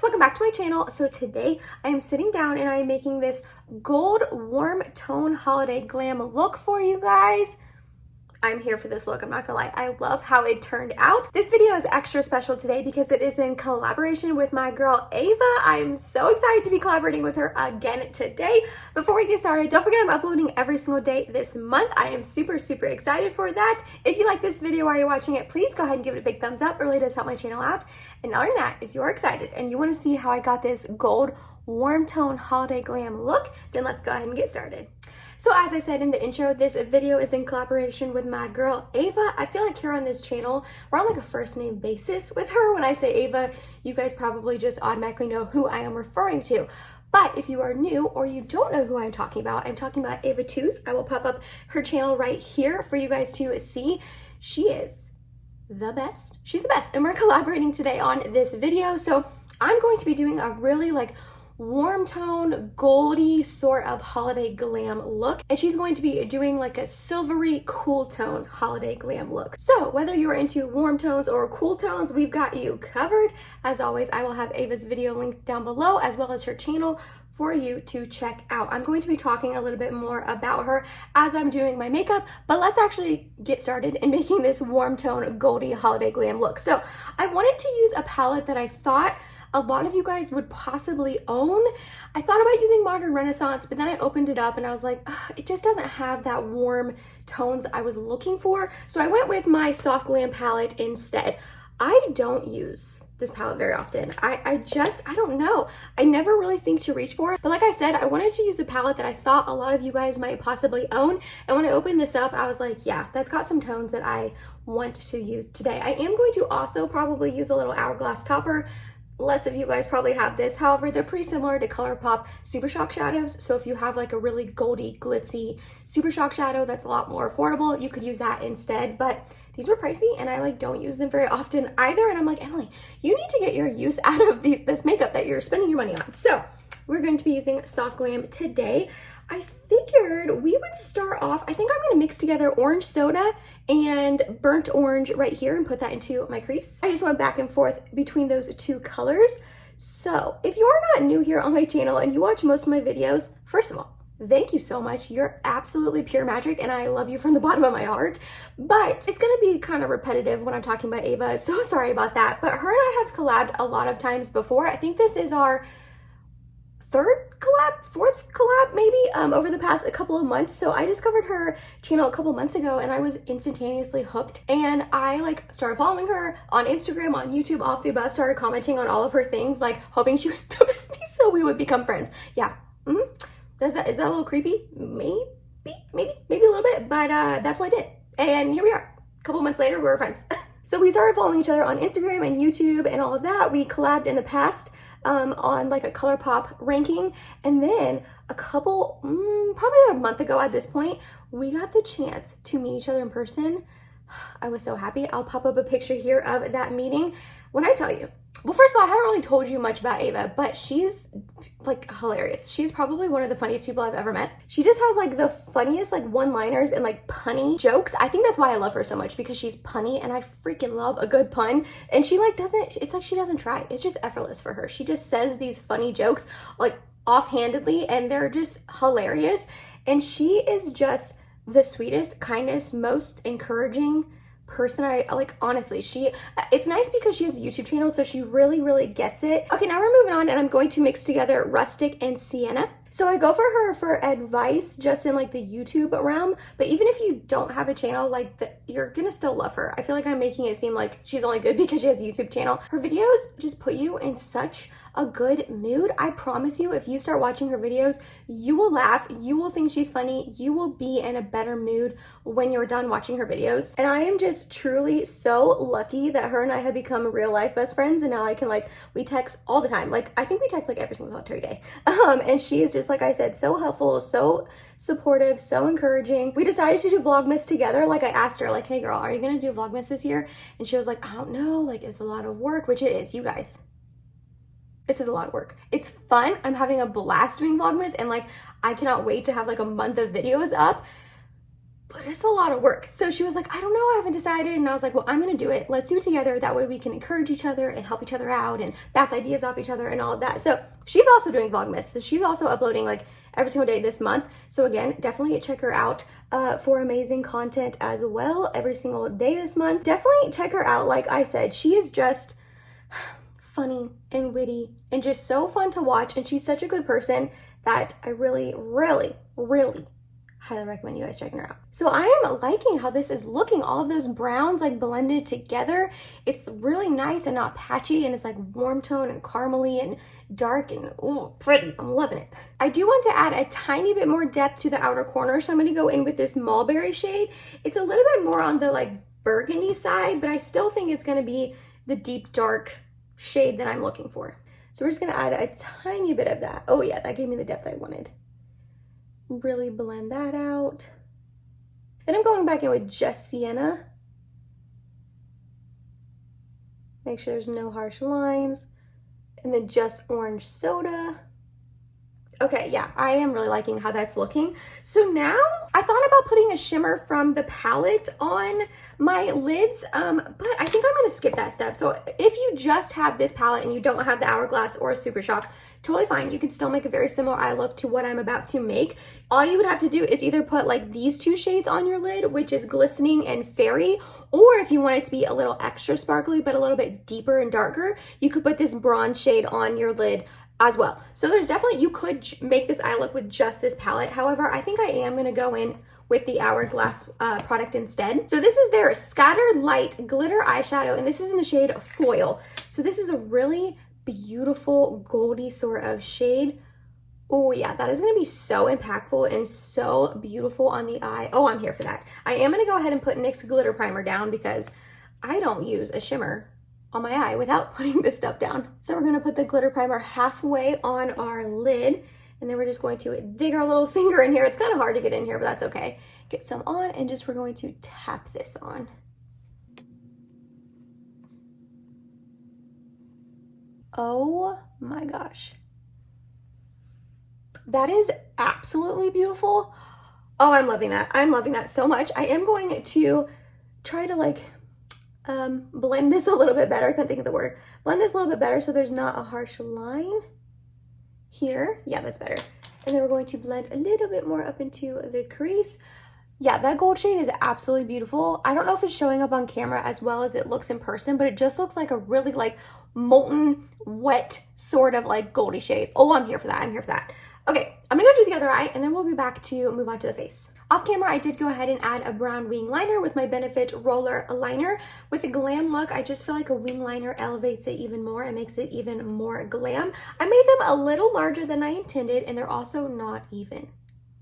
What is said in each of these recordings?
welcome back to my channel. So today I am sitting down and I am making this gold warm tone holiday glam look for you guys. I'm here for this look, I'm not gonna lie. I love how it turned out. This video is extra special today because it is in collaboration with my girl Ava. I'm so excited to be collaborating with her again today. Before we get started, don't forget I'm uploading every single day this month. I am super excited for that. If you like this video while you're watching it, please go ahead and give it a big thumbs up. It really does help my channel out. And other than that, if you are excited and you want to see how I got this gold warm tone holiday glam look, then let's go ahead and get started. So as I said in the intro, this video is in collaboration with my girl Ava. I feel like here on this channel, we're on like a first name basis with her. When I say Ava, you guys probably just automatically know who I am referring to. But if you are new or you don't know who I'm talking about Ava Tews. I will pop up her channel right here for you guys to see. She is the best. She's the best. And we're collaborating today on this video. So I'm going to be doing a really like warm tone, goldy sort of holiday glam look. And she's going to be doing like a silvery cool tone holiday glam look. So whether you're into warm tones or cool tones, we've got you covered. As always, I will have Ava's video linked down below as well as her channel for you to check out. I'm going to be talking a little bit more about her as I'm doing my makeup, but let's actually get started in making this warm tone goldy holiday glam look. So I wanted to use a palette that I thought a lot of you guys would possibly own. I thought about using Modern Renaissance, but then I opened it up and I was like, it just doesn't have that warm tones I was looking for. So I went with my Soft Glam palette instead. I don't use this palette very often. I don't know. I never really think to reach for it. But like I said, I wanted to use a palette that I thought a lot of you guys might possibly own. And when I opened this up, I was like, yeah, that's got some tones that I want to use today. I am going to also probably use a little Hourglass topper. Less of you guys probably have this. However, they're pretty similar to ColourPop Super Shock shadows. So if you have like a really goldy, glitzy Super Shock shadow that's a lot more affordable, you could use that instead. But these were pricey and I like don't use them very often either. And I'm like, Emily, you need to get your use out of this makeup that you're spending your money on. So we're going to be using Soft Glam today. I figured we would start off, I think I'm going to mix together orange soda and burnt orange right here and put that into my crease. I just went back and forth between those two colors. So if you're not new here on my channel and you watch most of my videos, first of all, thank you so much. You're absolutely pure magic and I love you from the bottom of my heart. But it's going to be kind of repetitive when I'm talking about Ava. So sorry about that. But her and I have collabed a lot of times before. I think this is our fourth collab maybe over the past couple of months. So I discovered her channel a couple months ago and I was instantaneously hooked, and I like started following her on Instagram, on YouTube, all of the above, started commenting on all of her things, like hoping she would notice me so we would become friends. Yeah. Is that a little creepy? Maybe a little bit, but that's what I did. And here we are. A couple months later, we're friends. So we started following each other on Instagram and YouTube and all of that. We collabed in the past on like a ColourPop ranking, and then a couple probably about a month ago at this point, we got the chance to meet each other in person. I was so happy. I'll pop up a picture here of that meeting. When I tell you, well, first of all, I haven't really told you much about Ava, but she's like hilarious. She's probably one of the funniest people I've ever met. She just has like the funniest like one-liners and like punny jokes. I think that's why I love her so much, because she's punny and I freaking love a good pun. And she like it's like she doesn't try. It's just effortless for her. She just says these funny jokes like offhandedly and they're just hilarious. And she is just the sweetest, kindest, most encouraging person. I like, honestly, it's nice because she has a YouTube channel, so she really gets it. Okay, now we're moving on and I'm going to mix together Rustic and Sienna. So I go for her for advice just in like the YouTube realm, but even if you don't have a channel, like you're gonna still love her. I feel like I'm making it seem like she's only good because she has a YouTube channel. Her videos just put you in such a good mood. I promise you, if you start watching her videos, you will laugh, you will think she's funny, you will be in a better mood when you're done watching her videos. And I am just truly so lucky that her and I have become real life best friends, and now I can like, we text all the time. Like I think we text like every single solitary day. And she is just, like I said, so helpful, so supportive, so encouraging. We decided to do Vlogmas together. Like I asked her, like, hey girl, are you gonna do Vlogmas this year? And she was like, I don't know, like it's a lot of work, which it is, you guys. This is a lot of work. It's fun. I'm having a blast doing Vlogmas, and like I cannot wait to have like a month of videos up. but it's a lot of work. So she was like, I don't know, I haven't decided. And I was like, well, I'm gonna do it. Let's do it together. That way we can encourage each other and help each other out and bounce ideas off each other and all of that. So she's also doing Vlogmas. So she's also uploading like every single day this month. So again, definitely check her out for amazing content as well every single day this month. Definitely check her out. Like I said, she is just funny and witty and just so fun to watch. And she's such a good person that I really, really, really highly recommend you guys checking her out. So I am liking how this is looking. All of those browns like blended together. It's really nice and not patchy, and it's like warm tone and caramely and dark and ooh, pretty. I'm loving it. I do want to add a tiny bit more depth to the outer corner, so I'm going to go in with this mulberry shade. It's a little bit more on the like burgundy side, but I still think it's going to be the deep dark shade that I'm looking for. So we're just going to add a tiny bit of that. Oh yeah, that gave me the depth I wanted. Really blend that out. Then I'm going back in with just sienna. Make sure there's no harsh lines. And then just orange soda. Okay, yeah, I am really liking how that's looking. So now I thought about putting a shimmer from the palette on my lids, but I think I'm gonna skip that step. So if you just have this palette and you don't have the Hourglass or a Super Shock, totally fine. You can still make a very similar eye look to what I'm about to make. All you would have to do is either put like these two shades on your lid, which is Glistening and Fairy, or if you want it to be a little extra sparkly, but a little bit deeper and darker, you could put this bronze shade on your lid as well. So there's definitely, you could make this eye look with just this palette. However, I think I am gonna go in with the Hourglass product instead. So this is their Scattered Light Glitter Eyeshadow, and this is in the shade Foil. So this is a really beautiful goldy sort of shade. Oh yeah, that is gonna be so impactful and so beautiful on the eye. Oh, I'm here for that. I am gonna go ahead and put NYX Glitter Primer down because I don't use a shimmer on my eye without putting this stuff down. So we're gonna put the glitter primer halfway on our lid, and then we're just going to dig our little finger in here. It's kind of hard to get in here, but that's okay. Get some on, and just we're going to tap this on. Oh my gosh. That is absolutely beautiful. Oh, I'm loving that. I'm loving that so much. I am going to try to like blend this a little bit better. I couldn't think of the word. Blend this a little bit better so there's not a harsh line here. Yeah, that's better. And then we're going to blend a little bit more up into the crease. Yeah, that gold shade is absolutely beautiful. I don't know if it's showing up on camera as well as it looks in person, but it just looks like a really like molten, wet sort of like goldy shade. Oh, I'm here for that. I'm here for that. Okay, I'm gonna go do the other eye and then we'll be back to move on to the face. Off camera, I did go ahead and add a brown wing liner with my Benefit Roller Liner. With a glam look, I just feel like a wing liner elevates it even more and makes it even more glam. I made them a little larger than I intended, and they're also not even,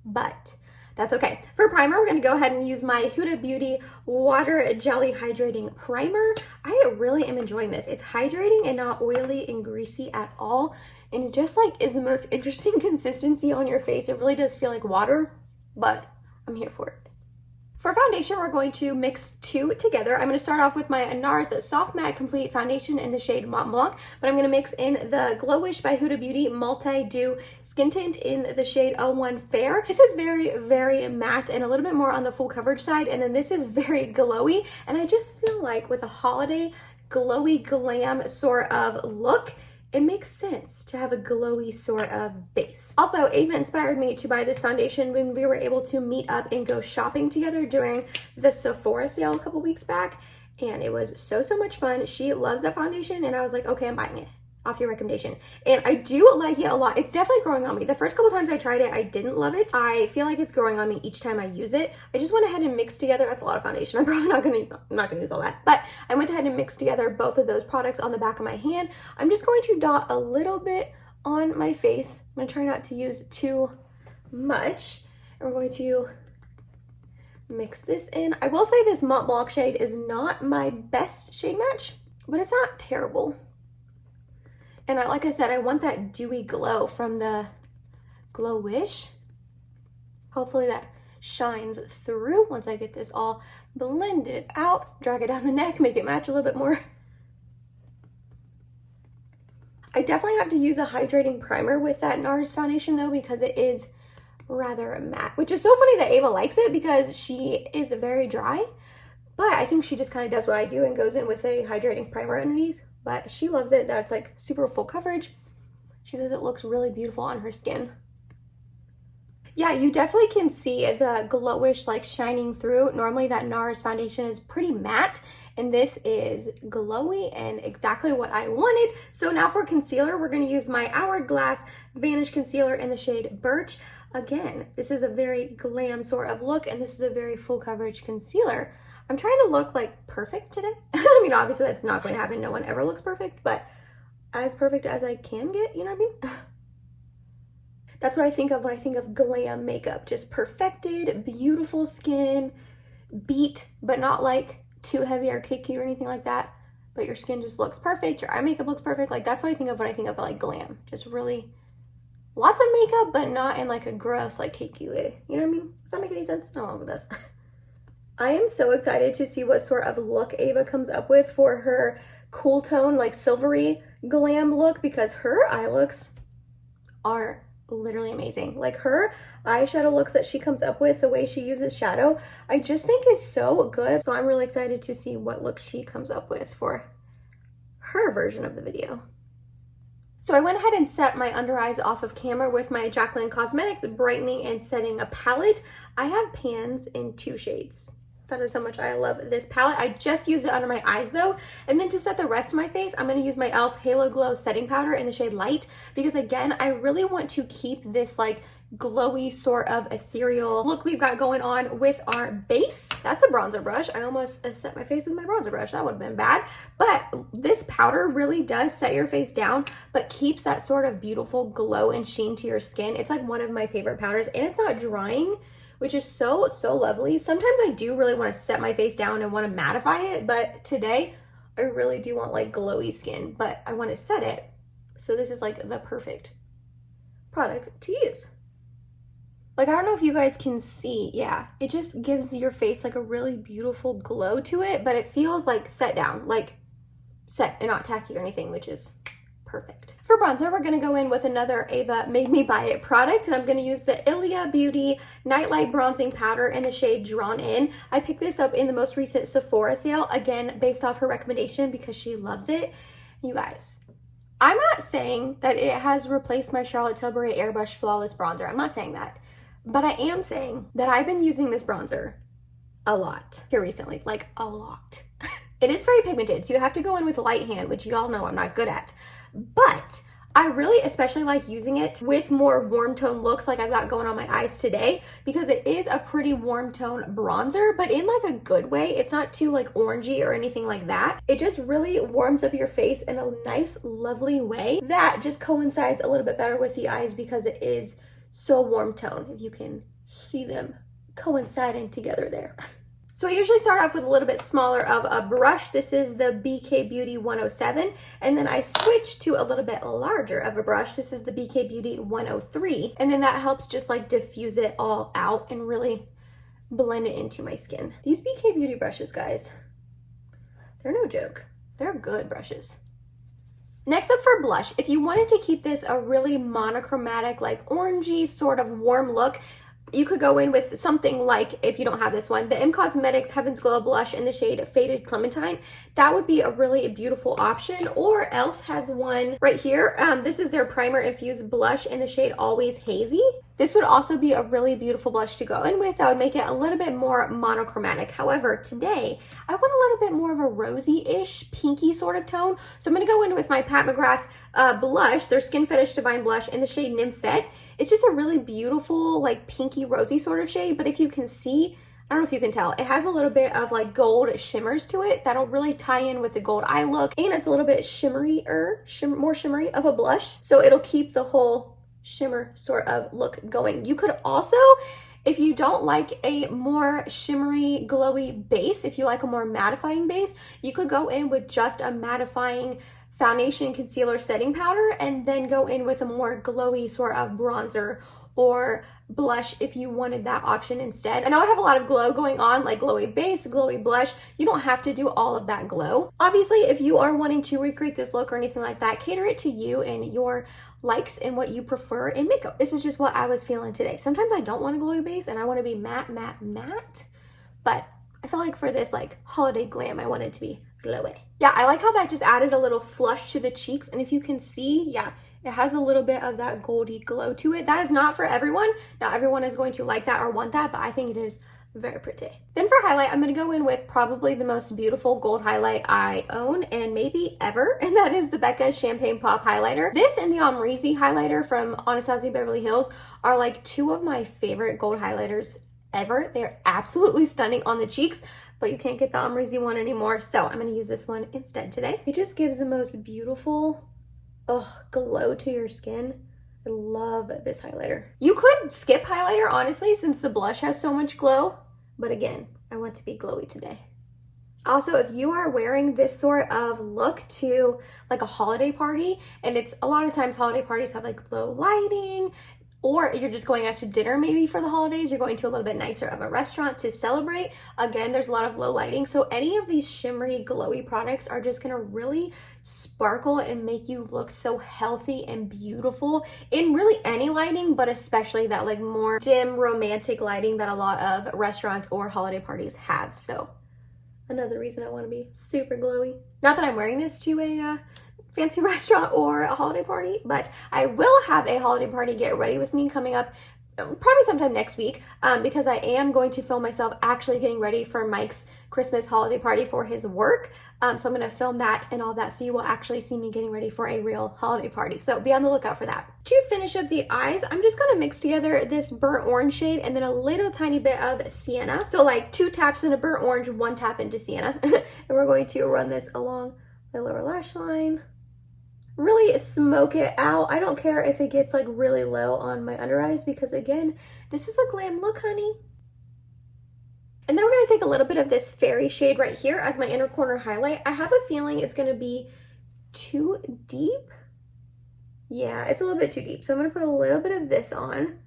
but that's okay. For primer, we're gonna go ahead and use my Huda Beauty Water Jelly Hydrating Primer. I really am enjoying this. It's hydrating and not oily and greasy at all. And it just like is the most interesting consistency on your face. It really does feel like water, but I'm here for it. For foundation, we're going to mix two together. I'm going to start off with my NARS Soft Matte Complete Foundation in the shade Mont Blanc, but I'm going to mix in the Glow Wish by Huda Beauty Multi Dew Skin Tint in the shade 01 Fair. This is very, very matte and a little bit more on the full coverage side, and then this is very glowy, and I just feel like with a holiday glowy glam sort of look, it makes sense to have a glowy sort of base. Also, Ava inspired me to buy this foundation when we were able to meet up and go shopping together during the Sephora sale a couple weeks back, and it was so much fun. She loves that foundation, and I was like, okay, I'm buying it off your recommendation. And I do like it a lot. It's definitely growing on me. The first couple times I tried it, I didn't love it. I feel like it's growing on me each time I use it. I just went ahead and mixed together. That's a lot of foundation. I'm probably not gonna use all that. But I went ahead and mixed together both of those products on the back of my hand. I'm just going to dot a little bit on my face. I'm gonna try not to use too much. And we're going to mix this in. I will say this Mont Blanc shade is not my best shade match, but it's not terrible. And like I said, I want that dewy glow from the Glow Wish. Hopefully that shines through once I get this all blended out. Drag it down the neck, make it match a little bit more. I definitely have to use a hydrating primer with that NARS foundation though, because it is rather matte, which is so funny that Ava likes it because she is very dry, but I think she just kind of does what I do and goes in with a hydrating primer underneath, but she loves it. That's like super full coverage. She says it looks really beautiful on her skin. Yeah, you definitely can see the glowish like shining through. Normally that NARS foundation is pretty matte, and this is glowy and exactly what I wanted. So now for concealer, we're gonna use my Hourglass Vanish Concealer in the shade Birch. Again, this is a very glam sort of look, and this is a very full coverage concealer. I'm trying to look like perfect today. I mean, obviously that's not going to happen. No one ever looks perfect, but as perfect as I can get, you know what I mean? That's what I think of when I think of glam makeup. Just perfected, beautiful skin, beat, but not like too heavy or cakey or anything like that. But your skin just looks perfect. Your eye makeup looks perfect. Like that's what I think of when I think of like glam. Just really lots of makeup, but not in like a gross, like cakey way. You know what I mean? Does that make any sense? No, it does. I am so excited to see what sort of look Ava comes up with for her cool tone, like silvery glam look, because her eye looks are literally amazing. Like her eyeshadow looks that she comes up with, the way she uses shadow, I just think is so good. So I'm really excited to see what look she comes up with for her version of the video. So I went ahead and set my under eyes off of camera with my Jaclyn Cosmetics Brightening and Setting a palette. I have pans in 2 shades. That is how much I love this palette. I just used it under my eyes though. And then to set the rest of my face, I'm going to use my e.l.f. Halo Glow Setting Powder in the shade Light, because again, I really want to keep this like glowy sort of ethereal look we've got going on with our base. That's a bronzer brush. I almost set my face with my bronzer brush. That would have been bad. But this powder really does set your face down, but keeps that sort of beautiful glow and sheen to your skin. It's like one of my favorite powders, and it's not drying, which is so lovely. Sometimes I do really want to set my face down and want to mattify it, but today I really do want like glowy skin, but I want to set it. So this is like the perfect product to use. Like, I don't know if you guys can see, yeah, it just gives your face like a really beautiful glow to it, but it feels like set down, like set and not tacky or anything, which is perfect. For bronzer, we're gonna go in with another Ava Made Me Buy It product, and I'm gonna use the Ilia Beauty Nightlight Bronzing Powder in the shade Drawn In. I picked this up in the most recent Sephora sale, again, based off her recommendation because she loves it. You guys, I'm not saying that it has replaced my Charlotte Tilbury Airbrush Flawless Bronzer. I'm not saying that. But I am saying that I've been using this bronzer a lot here recently, like a lot. It is very pigmented, so you have to go in with light hand, which y'all know I'm not good at. But I really especially like using it with more warm tone looks like I've got going on my eyes today, because it is a pretty warm tone bronzer, but in like a good way. It's not too like orangey or anything like that. It just really warms up your face in a nice, lovely way that just coincides a little bit better with the eyes because it is so warm tone, if you can see them coinciding together there. So I usually start off with a little bit smaller of a brush. This is the BK Beauty 107, and then I switch to a little bit larger of a brush. This is the BK Beauty 103, and then that helps just like diffuse it all out and really blend it into my skin. These BK Beauty brushes, guys, they're no joke. They're good brushes. Next up for blush, if you wanted to keep this a really monochromatic, like orangey sort of warm look, you could go in with something like, if you don't have this one, the M Cosmetics Heaven's Glow blush in the shade Faded Clementine. That would be a really beautiful option. Or e.l.f. has one right here. This is their primer infused blush in the shade Always Hazy. This would also be a really beautiful blush to go in with. That would make it a little bit more monochromatic. However, today I want a little bit more of a rosy-ish, pinky sort of tone. So I'm going to go in with my Pat McGrath blush, their Skin Fetish Divine blush in the shade Nymphette. It's just a really beautiful, like pinky rosy sort of shade. But if you can see, I don't know if you can tell, it has a little bit of like gold shimmers to it that'll really tie in with the gold eye look. And it's a little bit shimmery-er, more shimmery of a blush. So it'll keep the whole shimmer sort of look going. You could also, if you don't like a more shimmery, glowy base, if you like a more mattifying base, you could go in with just a mattifying foundation, concealer, setting powder, and then go in with a more glowy sort of bronzer or blush if you wanted that option instead. I know I have a lot of glow going on, like glowy base, glowy blush. You don't have to do all of that glow. Obviously, if you are wanting to recreate this look or anything like that, cater it to you and your likes and what you prefer in makeup. This is just what I was feeling today. Sometimes I don't want a glowy base and I want to be matte, matte, matte, but I feel like for this like holiday glam, I want it to be glowy. Yeah, I like how that just added a little flush to the cheeks, and if you can see, yeah, it has a little bit of that goldy glow to it. That is not for everyone. Not everyone is going to like that or want that, but I think it is very pretty. Then for highlight, I'm going to go in with probably the most beautiful gold highlight I own and maybe ever, and that is the Becca Champagne Pop Highlighter. This and the Omrizi highlighter from Anastasia Beverly Hills are like two of my favorite gold highlighters ever. They're absolutely stunning on the cheeks, but you can't get the Omrizi one anymore, so I'm going to use this one instead today. It just gives the most beautiful glow to your skin. I love this highlighter. You could skip highlighter, honestly, since the blush has so much glow, but again, I want to be glowy today. Also, if you are wearing this sort of look to like a holiday party, and it's a lot of times holiday parties have like low lighting, or you're just going out to dinner maybe for the holidays, you're going to a little bit nicer of a restaurant to celebrate. Again, there's a lot of low lighting. So any of these shimmery, glowy products are just gonna really sparkle and make you look so healthy and beautiful in really any lighting, but especially that like more dim romantic lighting that a lot of restaurants or holiday parties have. So another reason I wanna be super glowy. Not that I'm wearing this to a fancy restaurant or a holiday party, but I will have a holiday party get ready with me coming up probably sometime next week, because I am going to film myself actually getting ready for Mike's Christmas holiday party for his work. So I'm going to film that and all that, so you will actually see me getting ready for a real holiday party. So be on the lookout for that. To finish up the eyes, I'm just going to mix together this burnt orange shade and then a little tiny bit of sienna. So like 2 taps into burnt orange, 1 tap into sienna. And we're going to run this along my lower lash line. Really smoke it out. I don't care if it gets like really low on my under eyes, because again, this is a glam look, honey. And then we're going to take a little bit of this fairy shade right here as my inner corner highlight. I have a feeling it's going to be too deep. Yeah, it's a little bit too deep. So I'm going to put a little bit of this on,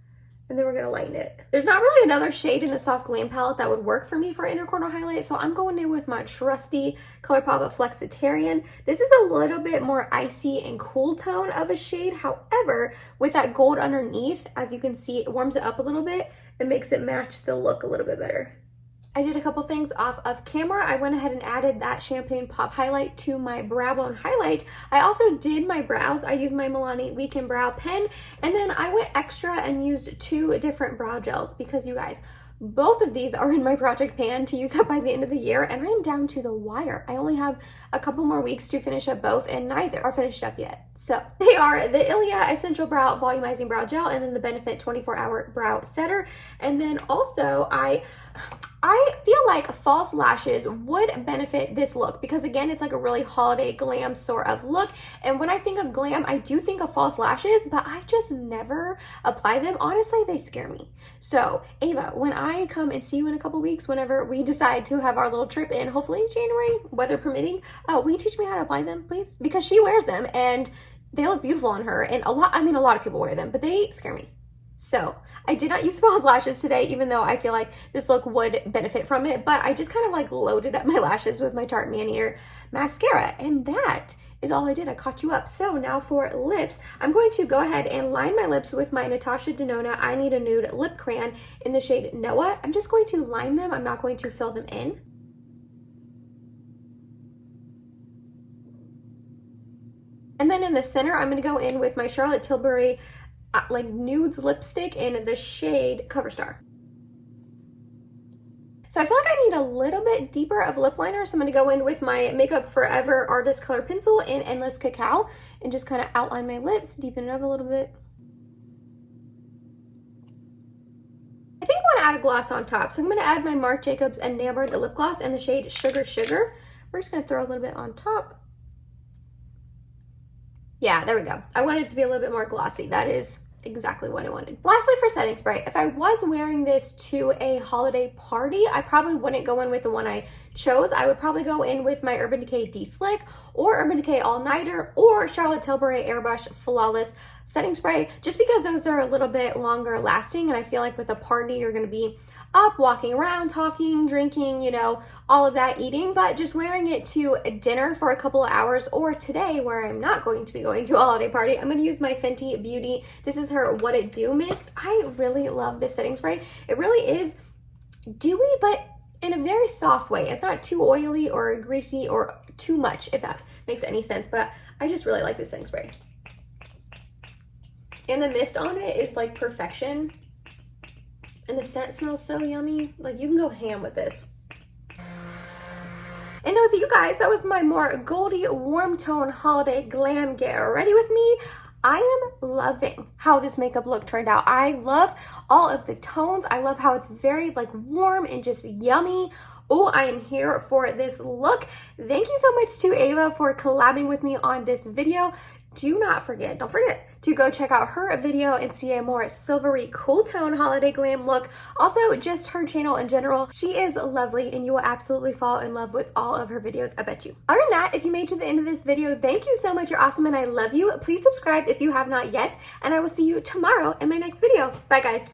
and then we're going to lighten it. There's not really another shade in the Soft Glam palette that would work for me for inner corner highlight, so I'm going in with my trusty ColourPop Flexitarian. This is a little bit more icy and cool tone of a shade. However, with that gold underneath, as you can see, it warms it up a little bit and makes it match the look a little bit better. I did a couple things off of camera. I went ahead and added that Champagne Pop highlight to my brow bone highlight. I also did my brows. I used my Milani Weekend Brow Pen, and then I went extra and used 2 different brow gels, because you guys, both of these are in my project pan to use up by the end of the year, and I am down to the wire. I only have a couple more weeks to finish up both, and neither are finished up yet. So they are the Ilia Essential Brow Volumizing Brow Gel, and then the Benefit 24-Hour Brow Setter. And then also I feel like false lashes would benefit this look, because again, it's like a really holiday glam sort of look. And when I think of glam, I do think of false lashes, but I just never apply them. Honestly, they scare me. So Ava, when I come and see you in a couple weeks, whenever we decide to have our little trip in, hopefully January, weather permitting, will you teach me how to apply them, please? Because she wears them and they look beautiful on her. And a lot of people wear them, but they scare me. So I did not use false lashes today, even though I feel like this look would benefit from it, but I just kind of like loaded up my lashes with my Tarte Maneater mascara, and that is all I did. I caught you up. So now for lips, I'm going to go ahead and line my lips with my Natasha Denona I Need a Nude lip crayon in the shade Noah. I'm just going to line them. I'm not going to fill them in. And then in the center, I'm going to go in with my Charlotte Tilbury like nudes lipstick in the shade Cover Star. So I feel like I need a little bit deeper of lip liner, so I'm going to go in with my Makeup Forever Artist Color Pencil in Endless Cacao and just kind of outline my lips, deepen it up a little bit. I think I want to add a gloss on top, so I'm going to add my Marc Jacobs Enamored lip gloss in the shade Sugar Sugar. We're just going to throw a little bit on top. Yeah, there we go. I wanted it to be a little bit more glossy. That is exactly what I wanted. Lastly, for setting spray, if I was wearing this to a holiday party, I probably wouldn't go in with the one I chose, I would probably go in with my Urban Decay De-Slick or Urban Decay All Nighter or Charlotte Tilbury Airbrush Flawless Setting Spray, just because those are a little bit longer lasting, and I feel like with a party you're going to be up, walking around, talking, drinking, you know, all of that, eating, but just wearing it to dinner for a couple of hours, or today where I'm not going to be going to a holiday party, I'm going to use my Fenty Beauty. This is her What It Do mist. I really love this setting spray. It really is dewy, but in a very soft way. It's not too oily or greasy or too much, if that makes any sense, but I just really like this setting spray. And the mist on it is like perfection. And the scent smells so yummy. Like, you can go ham with this. And that was it, you guys. That was my more goldy warm tone holiday glam. Get ready with me. I am loving how this makeup look turned out. I love all of the tones. I love how it's very like warm and just yummy. Oh, I am here for this look. Thank you so much to Ava for collabing with me on this video. Don't forget to go check out her video and see a more silvery, cool tone holiday glam look. Also, just her channel in general. She is lovely and you will absolutely fall in love with all of her videos, I bet you. Other than that, if you made it to the end of this video, thank you so much. You're awesome and I love you. Please subscribe if you have not yet, and I will see you tomorrow in my next video. Bye, guys.